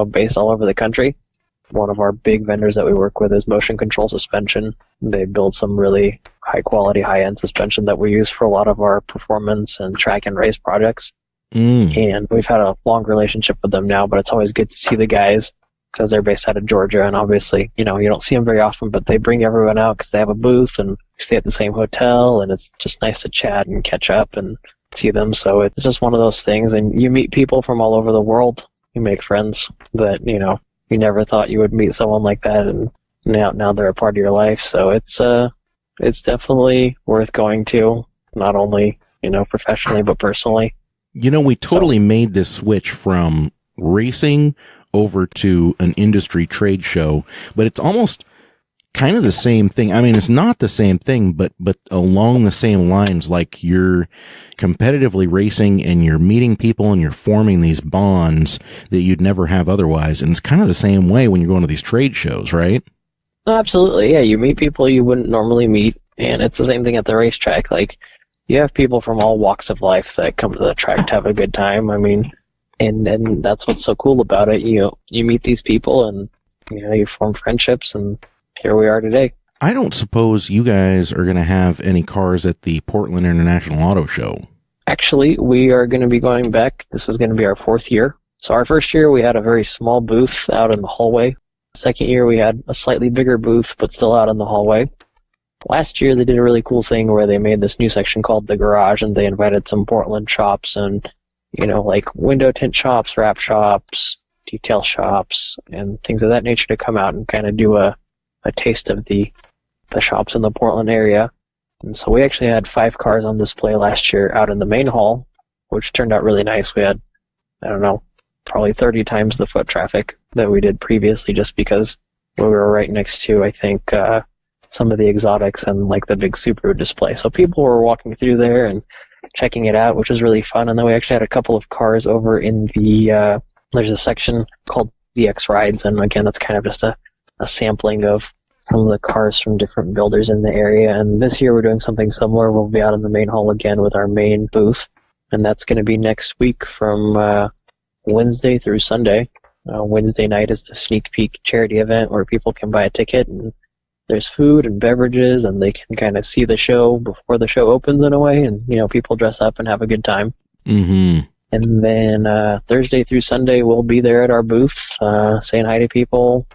based all over the country. One of our big vendors that we work with is Motion Control Suspension. They build some really high-quality, high-end suspension that we use for a lot of our performance and track and race projects. And we've had a long relationship with them now, but it's always good to see the guys because they're based out of Georgia, and obviously, you don't see them very often, but they bring everyone out because they have a booth and stay at the same hotel, and it's just nice to chat and catch up and see them. So it's just one of those things, and you meet people from all over the world. You make friends that, you never thought you would meet someone like that, and now they're a part of your life. So it's definitely worth going to, not only, professionally, but personally. We totally made this switch from racing over to an industry trade show, but it's almost kind of the same thing. I mean, it's not the same thing, but along the same lines, like you're competitively racing and you're meeting people and you're forming these bonds that you'd never have otherwise. And it's kind of the same way when you're going to these trade shows, right? Absolutely. Yeah. You meet people you wouldn't normally meet. And it's the same thing at the racetrack. Like, you have people from all walks of life that come to the track to have a good time. I mean, and that's what's so cool about it. You meet these people and, you form friendships, and here we are today. I don't suppose you guys are going to have any cars at the Portland International Auto Show. Actually, we are going to be going back. This is going to be our 4th year. So our first year, we had a very small booth out in the hallway. Second year, we had a slightly bigger booth, but still out in the hallway. Last year, they did a really cool thing where they made this new section called the Garage, and they invited some Portland shops and, like window tint shops, wrap shops, detail shops, and things of that nature to come out and kind of do a taste of the shops in the Portland area. And so we actually had 5 cars on display last year out in the main hall, which turned out really nice. We had, probably 30 times the foot traffic that we did previously, just because we were right next to, I think, some of the exotics and like the big Subaru display. So people were walking through there and checking it out, which was really fun. And then we actually had a couple of cars over in the, there's a section called BX Rides. And again, that's kind of just a sampling of some of the cars from different builders in the area. And this year we're doing something similar. We'll be out in the main hall again with our main booth. And that's going to be next week from Wednesday through Sunday. Wednesday night is the sneak peek charity event where people can buy a ticket, and there's food and beverages, and they can kind of see the show before the show opens in a way, and people dress up and have a good time. Mm-hmm. And then Thursday through Sunday we'll be there at our booth, saying hi to people,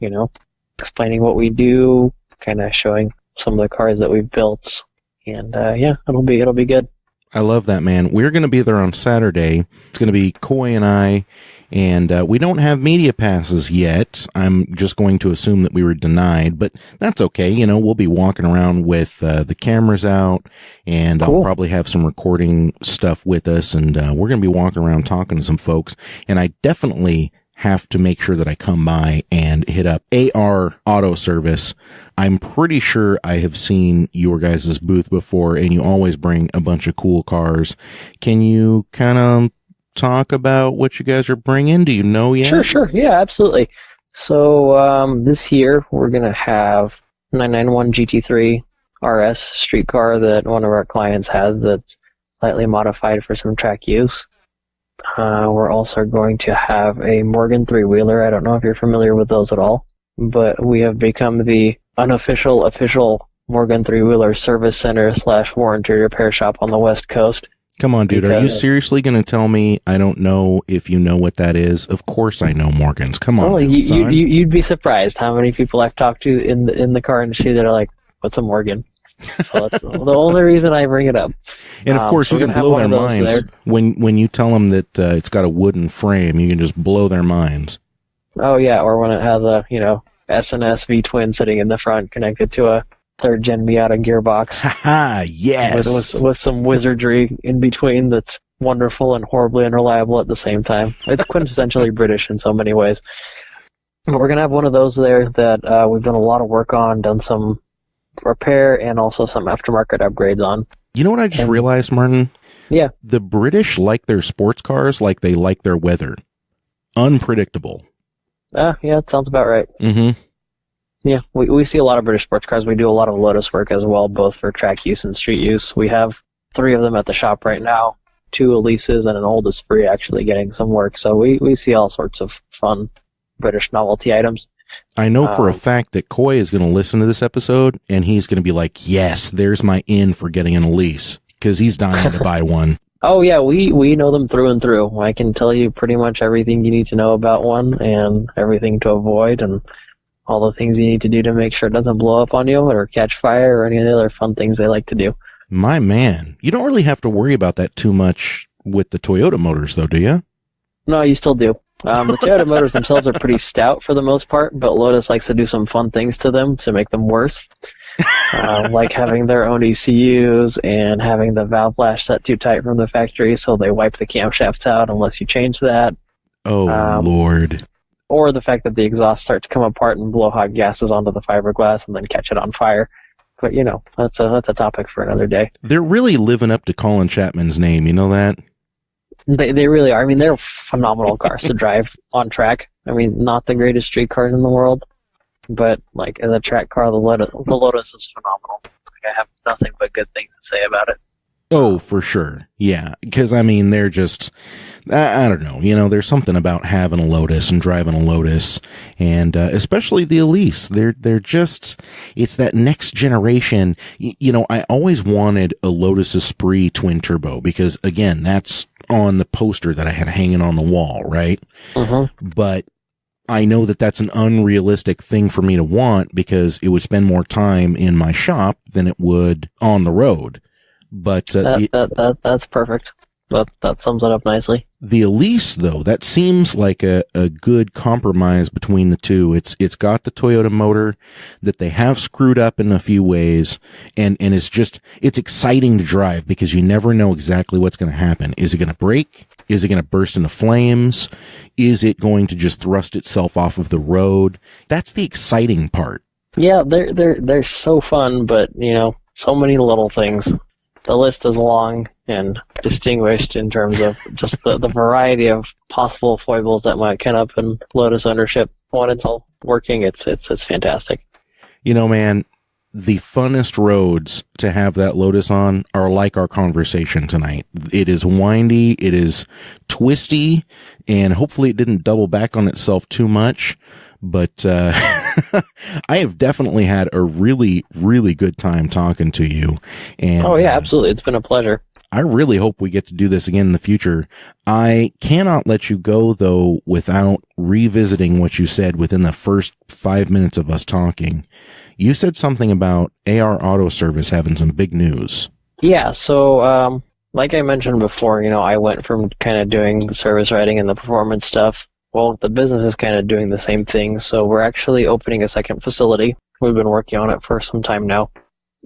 explaining what we do, kind of showing some of the cars that we've built, and it'll be good. I love that, man. We're going to be there on Saturday. It's going to be Coy and I, and we don't have media passes yet. I'm just going to assume that we were denied, but that's okay. We'll be walking around with the cameras out, and cool. I'll probably have some recording stuff with us, and we're going to be walking around talking to some folks, and I definitely have to make sure that I come by and hit up AR Auto Service. I'm pretty sure I have seen your guys' booth before, and you always bring a bunch of cool cars. Can you kind of talk about what you guys are bringing? Do you know yet? Sure. Yeah, absolutely. So this year we're going to have 991 GT3 RS street car that one of our clients has that's slightly modified for some track use. We're also going to have a Morgan three-wheeler. I don't know if you're familiar with those at all, but we have become the official Morgan three-wheeler service center / warranty repair shop on the West Coast. Come on, dude. Are you Because, seriously going to tell me I don't know if you know what that is? Of course I know Morgan's. Come on, well, now, son. you'd be surprised how many people I've talked to in the car industry that are like, "What's a Morgan?" So that's the only reason I bring it up. And of course, so you we're can gonna have blow one their of those minds when you tell them that it's got a wooden frame. You can just blow their minds. Oh yeah, or when it has a S&S V-twin sitting in the front connected to a third-gen Miata gearbox. Haha, yes. With some wizardry in between that's wonderful and horribly unreliable at the same time. It's quintessentially British in so many ways. But we're going to have one of those there that we've done a lot of work on, done some repair and also some aftermarket upgrades on. You know what I just realized, Martin? Yeah. The British like their sports cars like they like their weather. Unpredictable. Yeah, it sounds about right. Mm-hmm. Yeah, we see a lot of British sports cars. We do a lot of Lotus work as well, both for track use and street use. We have 3 of them at the shop right now, 2 Elises and an old Esprit actually getting some work. So we see all sorts of fun British novelty items. I know for a fact that Coy is going to listen to this episode, and he's going to be like, yes, there's my in for getting an Elise, because he's dying to buy one. Oh, yeah, we know them through and through. I can tell you pretty much everything you need to know about one and everything to avoid and all the things you need to do to make sure it doesn't blow up on you or catch fire or any of the other fun things they like to do. My man, you don't really have to worry about that too much with the Toyota motors, though, do you? No, you still do. The Toyota motors themselves are pretty stout for the most part, but Lotus likes to do some fun things to them to make them worse. Like having their own ECUs and having the valve lash set too tight from the factory so they wipe the camshafts out unless you change that. Oh, Lord. Or the fact that the exhausts start to come apart and blow hot gases onto the fiberglass and then catch it on fire. But, that's a topic for another day. They're really living up to Colin Chapman's name, you know that? They really are. I mean, they're phenomenal cars to drive on track. I mean, not the greatest street cars in the world, but like as a track car, the Lotus is phenomenal. Like, I have nothing but good things to say about it. Oh, for sure. Yeah, because I mean, they're just, I don't know, there's something about having a Lotus and driving a Lotus, and especially the Elise. They're just, it's that next generation. I always wanted a Lotus Esprit twin turbo because, again, that's on the poster that I had hanging on the wall, right? Mm-hmm. But I know that that's an unrealistic thing for me to want because it would spend more time in my shop than it would on the road. But that's perfect. That sums it up nicely. The Elise, though, that seems like a good compromise between the two. It's got the Toyota motor that they have screwed up in a few ways, and it's exciting to drive because you never know exactly what's going to happen. Is it going to break? Is it going to burst into flames? Is it going to just thrust itself off of the road? That's the exciting part. Yeah, they're so fun, but so many little things. The list is long and distinguished in terms of just the variety of possible foibles that might come up in Lotus ownership. When it's all working, it's fantastic. Man, the funnest roads to have that Lotus on are like our conversation tonight. It is windy, it is twisty, and hopefully it didn't double back on itself too much. But I have definitely had a really, really good time talking to you. And oh, yeah, absolutely. It's been a pleasure. I really hope we get to do this again in the future. I cannot let you go, though, without revisiting what you said within the first 5 minutes of us talking. You said something about AR Auto Service having some big news. Yeah, so like I mentioned before, I went from kind of doing the service writing and the performance stuff. Well, the business is kind of doing the same thing, so we're actually opening a second facility. We've been working on it for some time now,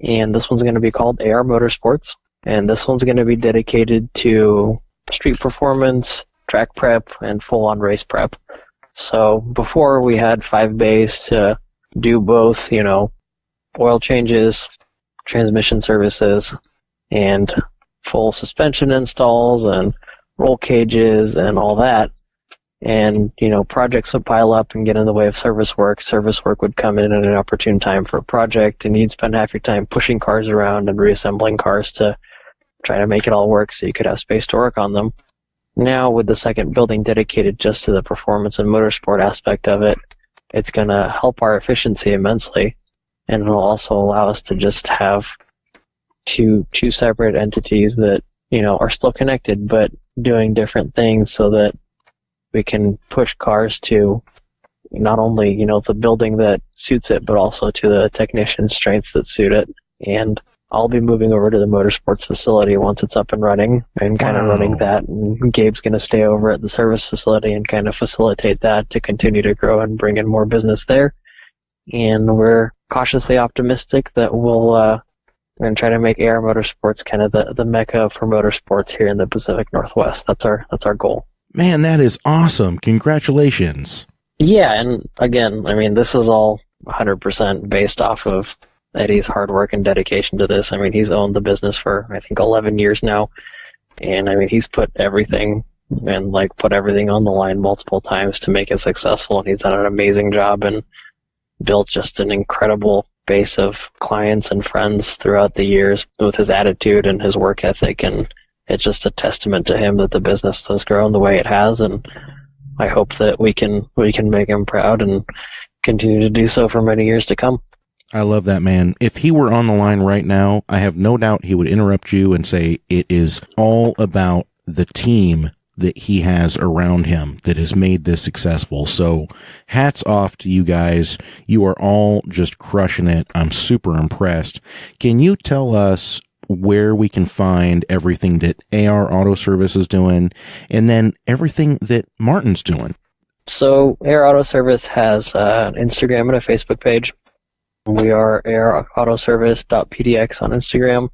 and this one's going to be called AR Motorsports, and this one's going to be dedicated to street performance, track prep, and full-on race prep. So before we had 5 bays to do both, oil changes, transmission services, and full suspension installs, and roll cages, and all that. And, projects would pile up and get in the way of service work. Service work would come in at an opportune time for a project, and you'd spend half your time pushing cars around and reassembling cars to try to make it all work so you could have space to work on them. Now, with the second building dedicated just to the performance and motorsport aspect of it, it's going to help our efficiency immensely, and it'll also allow us to just have two separate entities that are still connected, but doing different things so that we can push cars to not only, the building that suits it, but also to the technician strengths that suit it. And I'll be moving over to the motorsports facility once it's up and running and kind of running that. And Gabe's going to stay over at the service facility and kind of facilitate that to continue to grow and bring in more business there. And we're cautiously optimistic that we're going to try to make AR Motorsports kind of the mecca for motorsports here in the Pacific Northwest. That's our goal. Man, that is awesome. Congratulations. Yeah, and again, I mean, this is all 100% based off of Eddie's hard work and dedication to this. I mean, he's owned the business for, I think, 11 years now. And I mean, he's put everything on the line multiple times to make it successful. And he's done an amazing job and built just an incredible base of clients and friends throughout the years with his attitude and his work ethic. And it's just a testament to him that the business has grown the way it has. And I hope that we can make him proud and continue to do so for many years to come. I love that, man. If he were on the line right now, I have no doubt he would interrupt you and say it is all about the team that he has around him that has made this successful. So hats off to you guys. You are all just crushing it. I'm super impressed. Can you tell us where we can find everything that AR Auto Service is doing and then everything that Martin's doing? So AR Auto Service has an Instagram and a Facebook page. We are arautoservice.pdx on Instagram,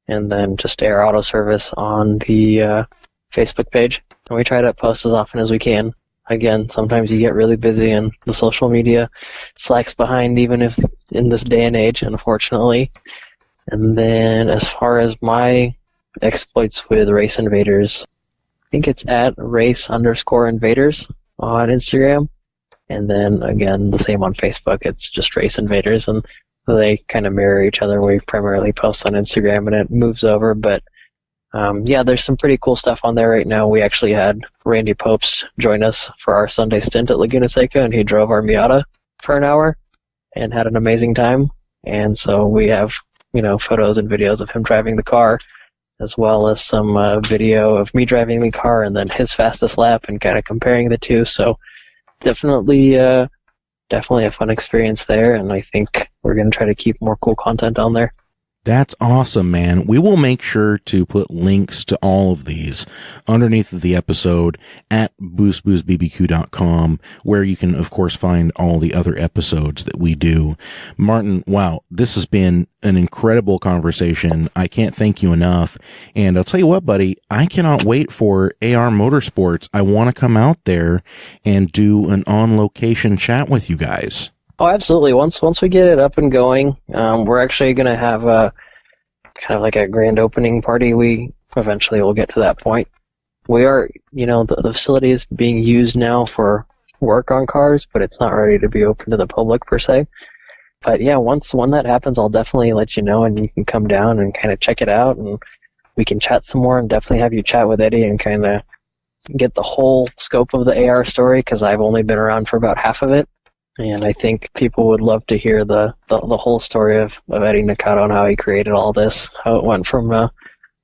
and then just AR Auto Service on the Facebook page. And we try to post as often as we can. Again, sometimes you get really busy and the social media slacks behind, even if in this day and age, unfortunately. And then as far as my exploits with Race Invaders, I think it's at race_invaders on Instagram. And then, again, the same on Facebook. It's just Race Invaders, and they kind of mirror each other. We primarily post on Instagram, and it moves over. But, there's some pretty cool stuff on there right now. We actually had Randy Popes join us for our Sunday stint at Laguna Seca, and he drove our Miata for an hour and had an amazing time. And so we have, photos and videos of him driving the car, as well as some video of me driving the car and then his fastest lap and kind of comparing the two. So definitely a fun experience there, and I think we're going to try to keep more cool content on there. That's awesome, man. We will make sure to put links to all of these underneath of the episode at boostboostbbq.com, where you can, of course, find all the other episodes that we do. Martin, wow, this has been an incredible conversation. I can't thank you enough. And I'll tell you what, buddy, I cannot wait for AR Motorsports. I want to come out there and do an on-location chat with you guys. Oh, absolutely. Once we get it up and going, we're actually going to have a kind of like a grand opening party. We eventually will get to that point. We are, the facility is being used now for work on cars, but it's not ready to be open to the public per se. But yeah, when that happens, I'll definitely let you know, and you can come down and kind of check it out, and we can chat some more, and definitely have you chat with Eddie and kind of get the whole scope of the AR story, because I've only been around for about half of it. And I think people would love to hear the whole story of Eddie Nakato and how he created all this, how it went from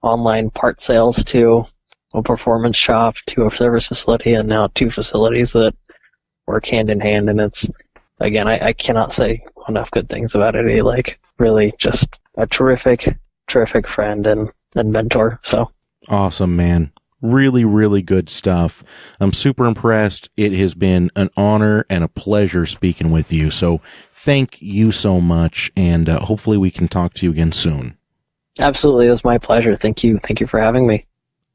online part sales to a performance shop to a service facility, and now 2 facilities that work hand in hand. And it's, again, I cannot say enough good things about Eddie. Like, really just a terrific friend and mentor. So awesome, man. Really, really good stuff. I'm super impressed. It has been an honor and a pleasure speaking with you. So thank you so much. And hopefully we can talk to you again soon. Absolutely. It was my pleasure. Thank you. Thank you for having me.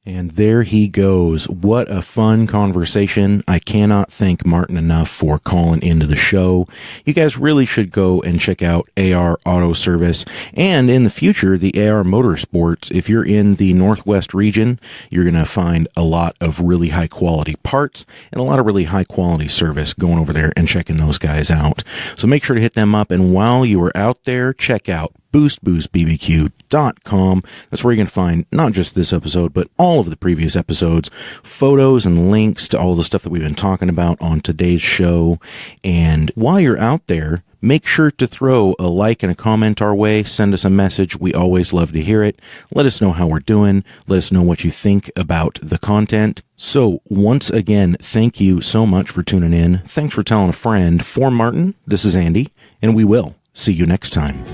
And there he goes. What a fun conversation. I cannot thank Martin enough for calling into the show. You guys really should go and check out AR Auto Service. And in the future, the AR Motorsports. If you're in the Northwest region, you're going to find a lot of really high quality parts and a lot of really high quality service going over there and checking those guys out. So make sure to hit them up. And while you are out there, check out boostboostbbq.com. theforgeoftruth.com. That's where you can find not just this episode, but all of the previous episodes, photos and links to all the stuff that we've been talking about on today's show. And while you're out there, make sure to throw a like and a comment our way. Send us a message. We always love to hear it. Let us know how we're doing. Let us know what you think about the content. So once again, thank you so much for tuning in. Thanks for telling a friend. For Martin, this is Andy, and we will see you next time.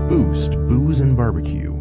Boost Booze and Barbecue.